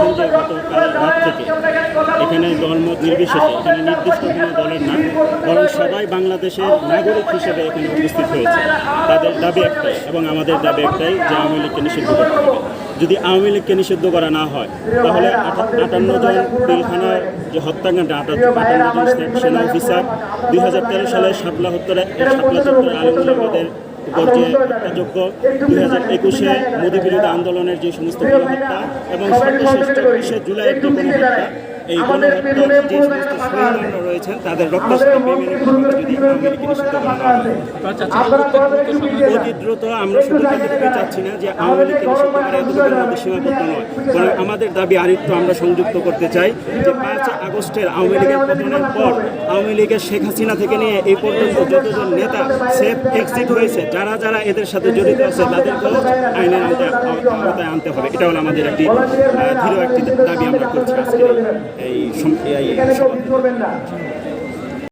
দেখেছেন যে গতকাল রাত থেকে এখানে দলমত নির্বিশেষে এখানে নির্দিষ্ট কোনো দলের না, বরং সবাই বাংলাদেশের নাগরিক হিসেবে এখানে উপস্থিত হয়েছে। তাদের দাবি একটাই এবং আমাদের দাবি একটাই যে আওয়ামী লীগকে নিষিদ্ধ করতে হবে। যদি আওয়ামী লীগকে নিষিদ্ধ করা না হয় তাহলে 58 জন পিলখানার যে হত্যাকাণ্ড, 58 জন সেনা অফিসার 2013 সালের শাপলা চত্বরে আলমগীরদের উপর যে হত্যাযোগ্য, 2021-এ মোদী বিরোধী আন্দোলনের যে সমস্ত গণহত্যা এবং সর্বশেষ 24শে জুলাইয়ের যে গণহত্যা, এই গণহত্যার যে সমস্ত শহীদরা রয়েছেন তাদের রক্তসাক্ষী যদি আওয়ামী লীগকে নিষিদ্ধ করা না হয় অতি দ্রুত, আমরা শুধু তাদেরকে চাচ্ছি না যে আওয়ামী লীগকে নিষিদ্ধ করা এতটুকুর মধ্যে সীমাবদ্ধ নয়, বরং আমাদের দাবি আরেকটু আমরা সংযুক্ত করতে চাই যে 5 আগস্টের আওয়ামী লীগের পতনের পর আওয়ামী লীগের শেখ হাসিনা থেকে নিয়ে এই পর্যন্ত যতজন নেতা সেফ এক্সিট হয়েছে, যারা যারা এদের সাথে জড়িত আছে তাদেরকেও আইনের আওতায় আনতে হবে। এটা হলো আমাদের একটি দৃঢ় একটি দাবি আমরা করছি আজকে এই